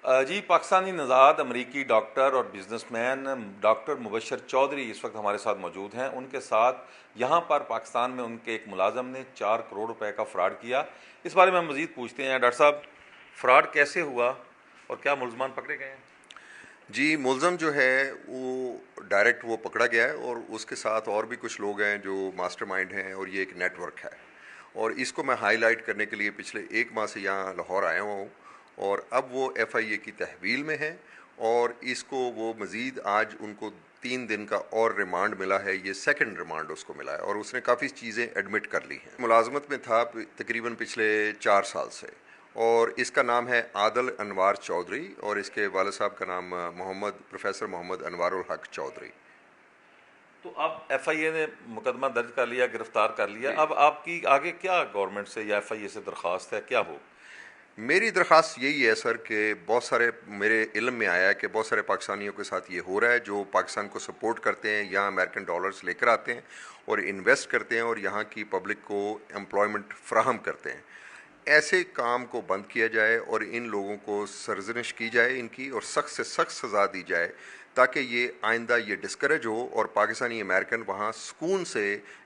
जी, पाकिस्तानी नज़ाद अमरीकी डॉक्टर और businessman doctor Mubashar Chaudhary इस वक्त हमारे साथ मौजूद हैं। उनके साथ यहाँ पर पाकिस्तान में उनके एक मुलाजम ने 4 करोड़ रुपए का फ्रॉड किया। इस बारे में हम मज़ीद पूछते हैं। डॉक्टर साहब, फ्रॉड कैसे हुआ और क्या मुलजमान पकड़े गए हैं? जी, मुलज़म जो है वो डायरेक्ट वो पकड़ा गया है और उसके साथ और भी कुछ लोग हैं जो मास्टरमाइंड हैं और ये एक नेटवर्क है। और इसको मैं हाईलाइट करने के लिए पिछले 1 माह से यहाँ लाहौर आया हुआ हूँ और अब वो एफआईए की तहवील में है और इसको वो मज़ीद आज उनको 3 दिन का और रिमांड मिला है। ये सेकंड रिमांड उसको मिला है और उसने काफ़ी चीज़ें एडमिट कर ली हैं। मुलाजमत में था तकरीबन पिछले 4 साल से और इसका नाम है आदल अनवार चौधरी और इसके वालिद साहब का नाम प्रोफेसर मोहम्मद अनवारुल हक चौधरी। तो अब एफआईए ने मुकदमा दर्ज कर लिया, गिरफ्तार कर लिया। अब आपकी आगे क्या गवर्नमेंट से या एफआईए से दरख्वास्त है, क्या हो? मेरी दरख्वास्त यही है सर कि बहुत सारे मेरे इल्म में आया है कि बहुत सारे पाकिस्तानियों के साथ ये हो रहा है जो पाकिस्तान को सपोर्ट करते हैं, यहाँ अमेरिकन डॉलर्स लेकर आते हैं और इन्वेस्ट करते हैं और यहाँ की पब्लिक को एम्प्लॉयमेंट फ्राहम करते हैं। ऐसे काम को बंद किया जाए और इन लोगों को सरजनिश की जाए इनकी और सख्त से सख्त सज़ा दी जाए ताकि ये आइंदा ये डिस्करेज हो और पाकिस्तानी अमेरिकन वहाँ सुकून से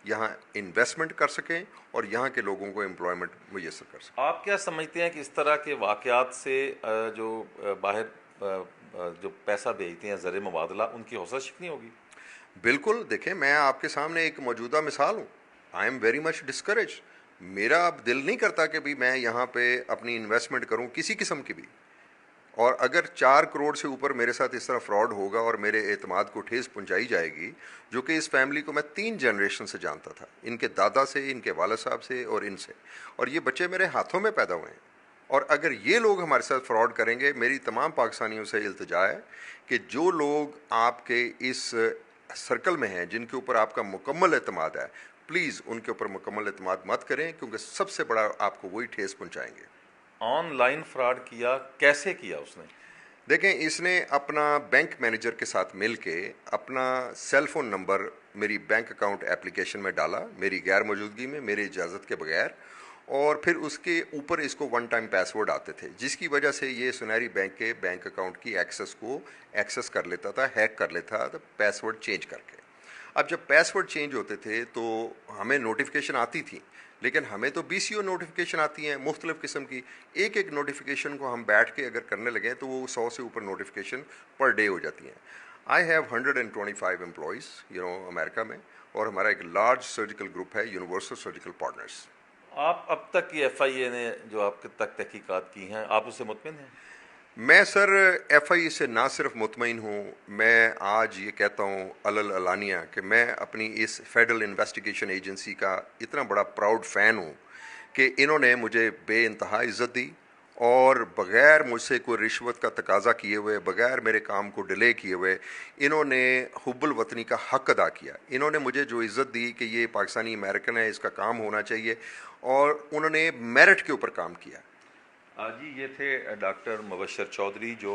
यहाँ इन्वेस्टमेंट कर सकें और यहाँ के लोगों को एम्प्लॉयमेंट मुयसर कर सकें। आप क्या समझते हैं कि इस तरह के वाक़यात से जो बाहर जो पैसा भेजते हैं ज़र मुबादला, उनकी हौसला शिकनी होगी? बिल्कुल, देखें मैं आपके सामने एक मौजूदा मिसाल हूँ। I am very much discourage. मेरा अब दिल नहीं करता कि भी मैं यहाँ पे अपनी इन्वेस्टमेंट करूँ किसी किस्म की भी। और अगर 4 करोड़ से ऊपर मेरे साथ इस तरह फ्रॉड होगा और मेरे एतमाद को ठेस पहुंचाई जाएगी, जो कि इस फैमिली को मैं 3 जनरेशन से जानता था, इनके दादा से, इनके वालिद साहब से और इनसे, और ये बच्चे मेरे हाथों में पैदा हुए हैं। और अगर ये लोग हमारे साथ फ्रॉड करेंगे, मेरी तमाम पाकिस्तानियों से इल्तिजा है कि जो लोग आपके इस सर्कल में हैं जिनके ऊपर आपका मुकम्मल एतमाद है, प्लीज़ उनके ऊपर मुकम्मल एतमाद मत करें क्योंकि सबसे बड़ा आपको वही ठेस पहुँचाएंगे। ऑनलाइन फ्रॉड किया, कैसे किया उसने? देखें, इसने अपना बैंक मैनेजर के साथ मिल के अपना सेल फ़ोन नंबर मेरी बैंक अकाउंट एप्लीकेशन में डाला, मेरी गैर मौजूदगी में, मेरी इजाज़त के बगैर, और फिर उसके ऊपर इसको वन टाइम पासवर्ड आते थे जिसकी वजह से ये सुनहरी बैंक के बैंक अकाउंट की एक्सेस को एक्सेस कर लेता था, हैक कर लेता था पासवर्ड चेंज करके। अब जब पासवर्ड चेंज होते थे तो हमें नोटिफिकेशन आती थी, लेकिन हमें तो बीसीओ नोटिफिकेशन आती हैं मुख्तलिफ़ किस्म की। एक एक नोटिफिकेशन को हम बैठ के अगर करने लगे तो वो 100 से ऊपर नोटिफिकेशन पर डे हो जाती हैं। आई हैव 125 एम्प्लॉयज़ अमेरिका में और हमारा एक लार्ज सर्जिकल ग्रुप है, यूनिवर्सल सर्जिकल पार्टनर्स। आप अब तक की एफआईए ने जो आपके तक तहकीकात की हैं, आप उससे मुतमिन हैं? मैं सर एफआई से ना सिर्फ मुतमईन हूँ, मैं आज ये कहता हूँ अलल अलानिया कि मैं अपनी इस फेडरल इन्वेस्टिगेशन एजेंसी का इतना बड़ा प्राउड फ़ैन हूँ कि इन्होंने मुझे बेइंतहा इज़्ज़त दी और बग़ैर मुझसे कोई रिश्वत का तकाजा किए हुए, बग़ैर मेरे काम को डिले किए हुए, इन्होंने हुब्बुल वतनी का हक़ अदा किया। इन्होंने मुझे जो इज़्ज़त दी कि ये पाकिस्तानी अमेरिकन है, इसका काम होना चाहिए, और उन्होंने मेरिट के ऊपर काम किया। जी, ये थे डॉक्टर मुबशर चौधरी जो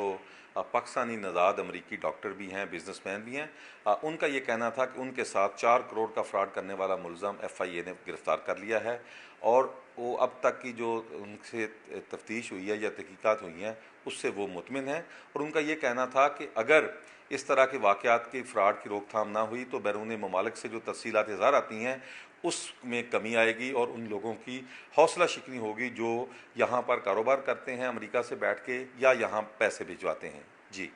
पाकिस्तानी नज़ाद अमरीकी डॉक्टर भी हैं, बिजनेसमैन भी हैं। उनका ये कहना था कि उनके साथ 4 करोड़ का फ्रॉड करने वाला मुलज़म एफआईए ने गिरफ़्तार कर लिया है और वो अब तक की जो उनसे तफ्तीश हुई है या तहकीकात हुई हैं उससे वो मुतमिन हैं। और उनका ये कहना था कि अगर इस तरह के वाक़यात की फ़्रॉड की रोकथाम ना हुई तो बैरून ममालिक से जो तफ़सीलात ज़ाहिर आती हैं उसमें कमी आएगी और उन लोगों की हौसला शिकनी होगी जो यहाँ पर कारोबार करते हैं अमेरिका से बैठ के या यहाँ पैसे भिजवाते हैं। जी।